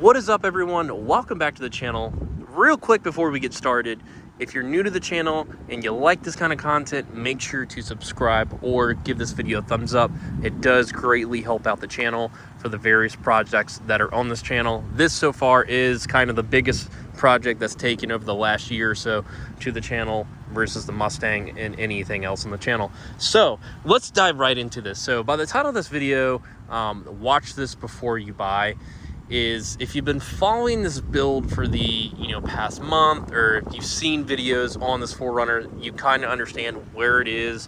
What is up, everyone? Welcome back to the channel. Real quick before we get started, if you're new to the channel and you like this kind of content, make sure to subscribe or give this video a thumbs up. It does greatly help out the channel for the various projects that are on this channel. This so far is kind of the biggest project that's taken over the last year or so to the channel versus the Mustang and anything else on the channel. So let's dive right into this. So by the title of this video, watch this before you buy, is if you've been following this build for the past month, or if you've seen videos on this 4Runner, you kind of understand where it is,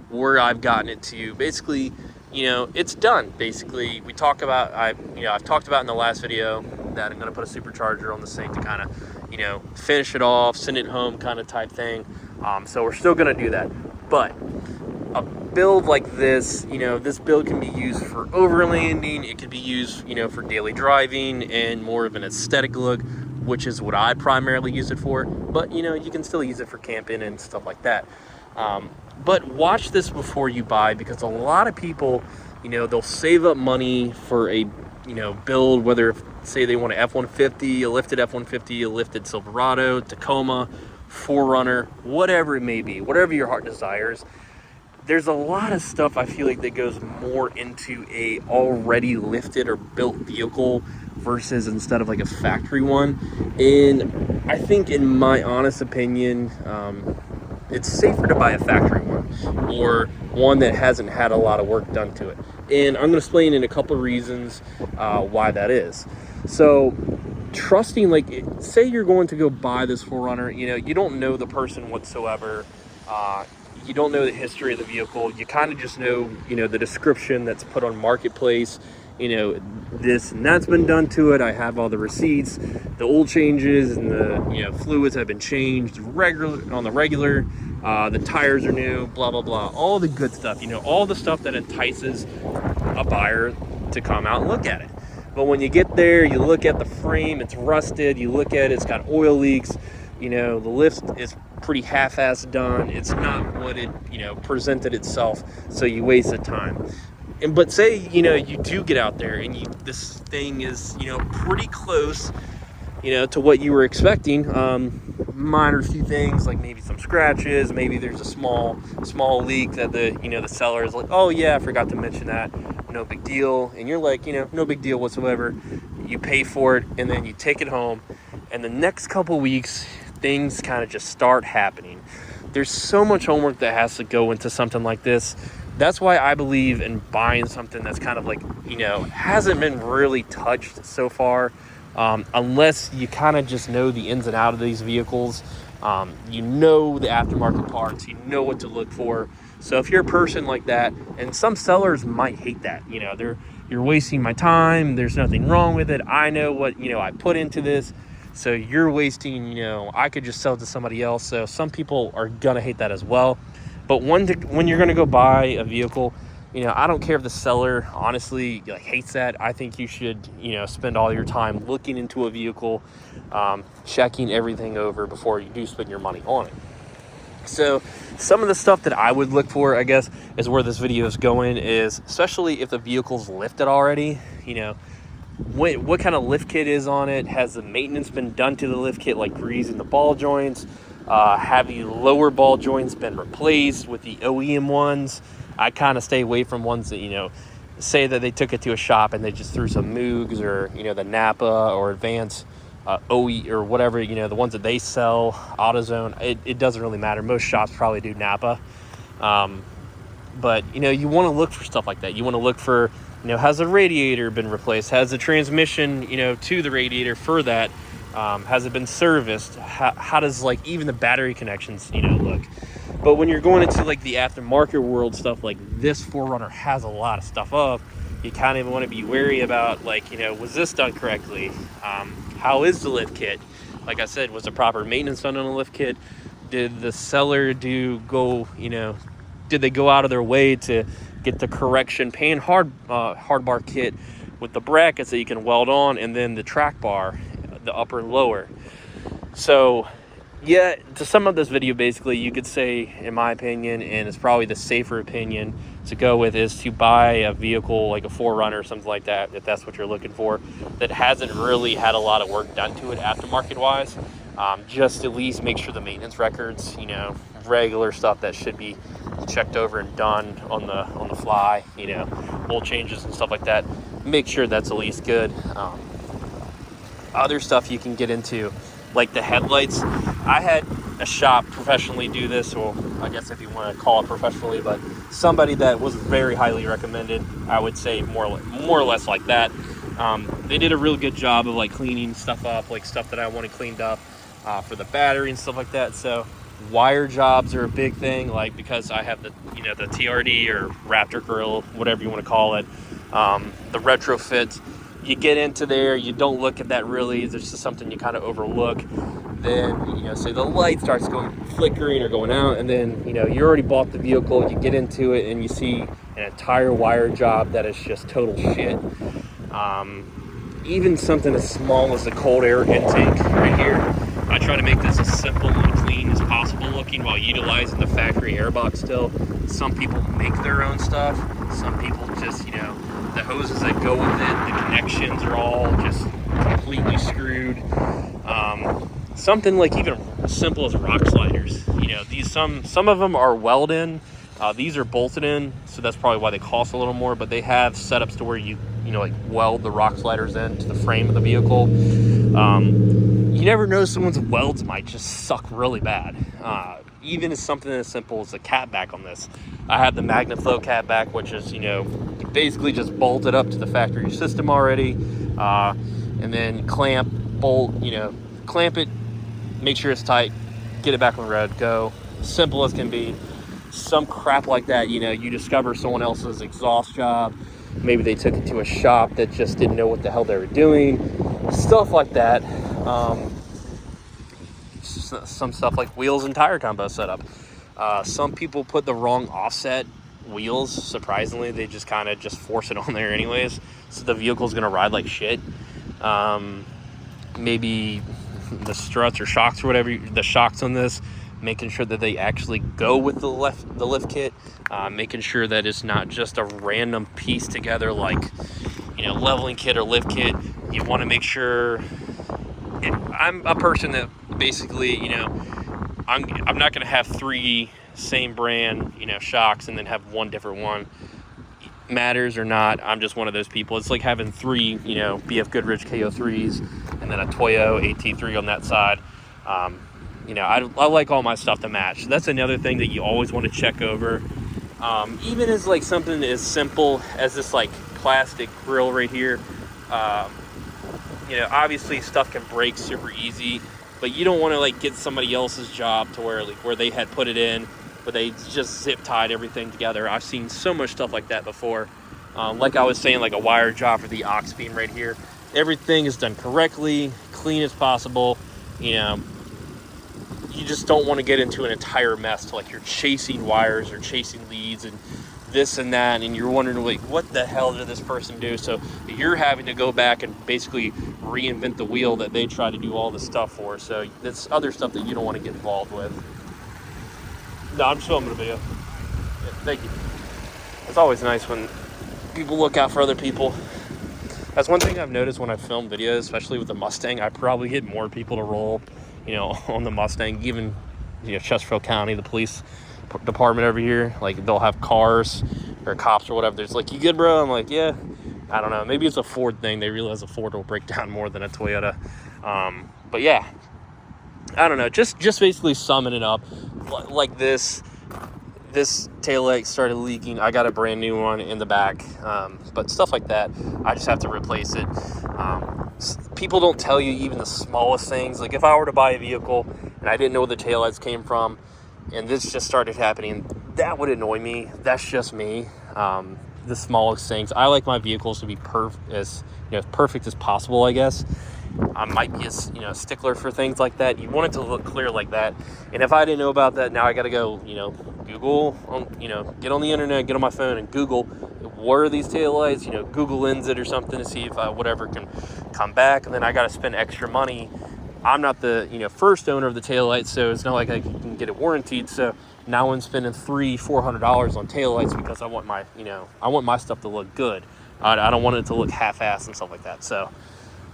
where I've gotten it to. Basically, it's done. Basically, we talk about, I've talked about in the last video that I'm going to put a supercharger on this thing to kind of, finish it off, send it home kind of type thing. So we're still going to do that. But a build like this, this build can be used for overlanding. It could be used, for daily driving and more of an aesthetic look, which is what I primarily use it for. But, you can still use it for camping and stuff like that. But watch this before you buy, because a lot of people, they'll save up money for a, build, whether, say they want an F-150, a lifted F-150, a lifted Silverado, Tacoma, 4Runner, whatever it may be, whatever your heart desires. There's a lot of stuff I feel like that goes more into a already lifted or built vehicle versus instead of like a factory one. And I think, in my honest opinion, it's safer to buy a factory one, or one that hasn't had a lot of work done to it. And I'm going to explain in a couple of reasons why that is. So trusting, like, say you're going to go buy this 4Runner, you don't know the person whatsoever. You don't know the history of the vehicle. You kind of just know, the description that's put on Marketplace, this and that's been done to it. I have all the receipts, the oil changes and the, fluids have been changed on the regular. The tires are new, blah, blah, blah. All the good stuff, all the stuff that entices a buyer to come out and look at it. But when you get there, you look at the frame, it's rusted. You look at it, it's got oil leaks. The lift is pretty half-assed done. It's not what it, presented itself. So you waste the time. But say, you do get out there and this thing is, pretty close, to what you were expecting. Minor few things, like maybe some scratches, maybe there's a small leak that the seller is like, oh yeah, I forgot to mention that. No big deal. And you're like, no big deal whatsoever. You pay for it and then you take it home. And the next couple weeks, things kind of just start happening. There's so much homework that has to go into something like this. That's why I believe in buying something that's kind of like, hasn't been really touched so far. Unless you kind of just know the ins and outs of these vehicles. The aftermarket parts, what to look for. So if you're a person like that, and some sellers might hate that, you're wasting my time, there's nothing wrong with it, I know what, I put into this. So you're wasting, I could just sell it to somebody else. So some people are going to hate that as well. But when you're going to go buy a vehicle, I don't care if the seller honestly hates that. I think you should, spend all your time looking into a vehicle, checking everything over before you do spend your money on it. So some of the stuff that I would look for, I guess, is where this video is going, is especially if the vehicle's lifted already, what kind of lift kit is on it. Has the maintenance been done to the lift kit, like greasing the ball joints? Have the lower ball joints been replaced with the OEM ones? I kind of stay away from ones that, say that they took it to a shop and they just threw some Moogs or, the Napa or Advance OE or whatever, the ones that they sell, AutoZone. It doesn't really matter. Most shops probably do Napa. But, you want to look for stuff like that. You want to look for, has the radiator been replaced? Has the transmission, to the radiator for that, has it been serviced? How does, even the battery connections, look? But when you're going into, the aftermarket world, stuff like this 4Runner has a lot of stuff up, you kind of want to be wary about, was this done correctly? How is the lift kit? Like I said, was the proper maintenance done on the lift kit? Did the seller did they go out of their way to get the correction pan hard bar kit with the brackets that you can weld on, and then the track bar, the upper and lower? So yeah, to sum up this video, basically you could say, in my opinion, and it's probably the safer opinion, to go with is to buy a vehicle like a 4Runner or something like that, if that's what you're looking for, that hasn't really had a lot of work done to it aftermarket wise. Just at least make sure the maintenance records, you know, regular stuff that should be checked over and done on the fly, you know, oil changes and stuff like that, make sure that's at least good. Other stuff you can get into, like the headlights. I had a shop professionally do this, or I guess if you want to call it professionally, but somebody that was very highly recommended, I would say more or less like that. They did a real good job of like cleaning stuff up, like stuff that I wanted cleaned up for the battery and stuff like that. So wire jobs are a big thing, like because I have the, you know, the TRD or Raptor grill, whatever you want to call it, the retrofit. You get into there, you don't look at that really, there's just something you kind of overlook. Then, you know, say the light starts going flickering or going out, and then, you know, you already bought the vehicle, you get into it and you see an entire wire job that is just total shit. Even something as small as the cold air intake right here, I try to make this as simple and clean as possible looking while utilizing the factory airbox still. Some people make their own stuff, some people just, you know, the hoses that go with it, the connections are all just completely screwed. Something like even as simple as rock sliders. You know, these some of them are welded in. These are bolted in, so that's probably why they cost a little more. But they have setups to where you know, like weld the rock sliders into the frame of the vehicle. You never know, someone's welds might just suck really bad. Even as something as simple as a catback on this. I have the MagnaFlow catback, which is, you know, basically just bolted up to the factory system already, and then clamp, bolt, you know, clamp it, make sure it's tight, get it back on the road, go. Simple as can be. Some crap like that, you know, you discover someone else's exhaust job, maybe they took it to a shop that just didn't know what the hell they were doing, stuff like that. Some stuff like wheels and tire combo setup. Some people put the wrong offset wheels. Surprisingly, they just kind of just force it on there anyways, so the vehicle's gonna ride like shit. Maybe the struts or shocks or whatever, the shocks on this, making sure that they actually go with the lift kit, making sure that it's not just a random piece together like, you know, leveling kit or lift kit. You want to make sure. I'm a person that basically, you know, I'm not going to have 3 same brand, you know, shocks and then have one different one. Matters or not, I'm just one of those people. It's like having 3, you know, BF Goodrich KO3s and then a Toyo AT3 on that side. You know, I like all my stuff to match. So that's another thing that you always want to check over. Even as like something as simple as this like plastic grill right here. You know, obviously stuff can break super easy, but you don't want to like get somebody else's job to where like where they had put it in, but they just zip tied everything together. I've seen so much stuff like that before. Like I was saying, like a wire job for the aux beam right here. Everything is done correctly, clean as possible. You know, you just don't want to get into an entire mess to like you're chasing wires or chasing leads and this and that, and you're wondering like what the hell did this person do? So you're having to go back and basically reinvent the wheel that they try to do all this stuff for. So that's other stuff that you don't want to get involved with. No, I'm just filming a video. Yeah, thank you. It's always nice when people look out for other people. That's one thing I've noticed when I film videos, especially with the Mustang. I probably get more people to roll, you know, on the Mustang. Even, you know, Chesterfield County, the police department over here, like they'll have cars or cops or whatever. There's like, you good, bro? I'm like, yeah. I don't know. Maybe it's a Ford thing. They realize a Ford will break down more than a Toyota. But yeah, I don't know. Just basically summing it up, like this taillight started leaking. I got a brand new one in the back, but stuff like that, I just have to replace it. People don't tell you even the smallest things. Like if I were to buy a vehicle and I didn't know where the taillights came from, and this just started happening, that would annoy me. That's just me. The smallest things. I like my vehicles to be as perfect as possible, I guess. I might be a stickler for things like that. You want it to look clear like that. And if I didn't know about that, now I got to go, Google, get on the internet, get on my phone and Google, what are these taillights? Google Lens it or something to see if whatever can come back. And then I got to spend extra money. I'm not the first owner of the taillight, so it's not like I can get it warranted. So Now I'm spending $300-400 on taillights because I want my, I want my stuff to look good. I don't want it to look half-assed and stuff like that. So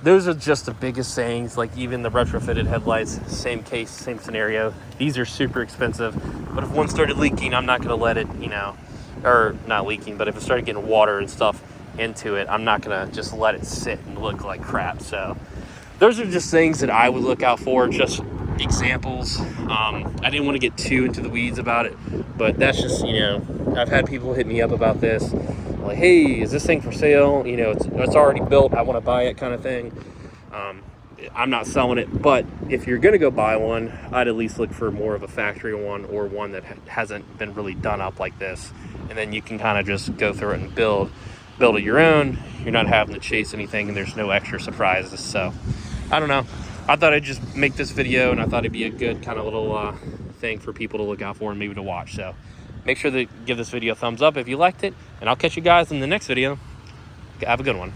those are just the biggest things. Like even the retrofitted headlights, same case, same scenario. These are super expensive, but if one started leaking, I'm not going to let it, or not leaking, but if it started getting water and stuff into it, I'm not going to just let it sit and look like crap. So those are just things that I would look out for, just examples. I didn't want to get too into the weeds about it, but that's just, I've had people hit me up about this, like, hey, is this thing for sale? It's already built, I want to buy it, kind of thing. I'm not selling it, but if you're going to go buy one, I'd at least look for more of a factory one, or one that hasn't been really done up like this, and then you can kind of just go through it and build it your own. You're not having to chase anything, and there's no extra surprises. So I don't know, I thought I'd just make this video, and I thought it'd be a good kind of little thing for people to look out for and maybe to watch. So make sure to give this video a thumbs up if you liked it, and I'll catch you guys in the next video. Have a good one.